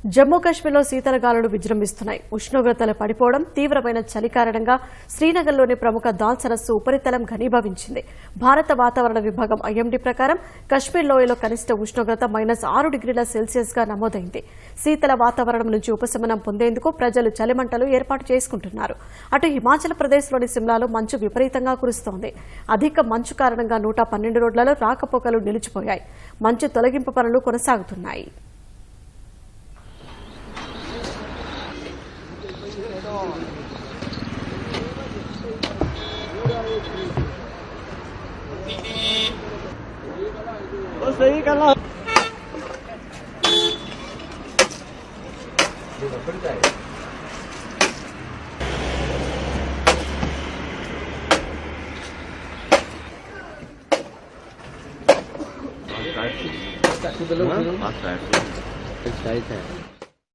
జమ్మూ కాశ్మీర్లో శీతల గాలులు విజృంభిస్తున్నాయి. ఉష్ణోగ్రతలు పడిపోవడం, తీవ్రమైన చలి కారణంగా శ్రీనగర్లోని ప్రముఖ దాల్ సరస్సు ఉపరితలం ఘనీభవించింది. భారత వాతావరణ విభాగం ఐఎండీ ప్రకారం కశ్మీర్ లోయలో కనిష్ట ఉష్ణోగ్రత -6 డిగ్రీల సెల్సియస్గా నమోదైంది. శీతల వాతావరణం నుంచి ఉపశమనం పొందేందుకు ప్రజలు చలిమంటలు ఏర్పాటు చేసుకుంటున్నారు. అటు హిమాచల్ ప్రదేశ్లోని సిమ్లాలో మంచు విపరీతంగా కురుస్తోంది. అధిక మంచు కారణంగా 112 రోడ్లలో రాకపోకలు నిలిచిపోయాయి. మంచు తొలగింపు పనులు కొనసాగుతున్నాయి. सही करना है।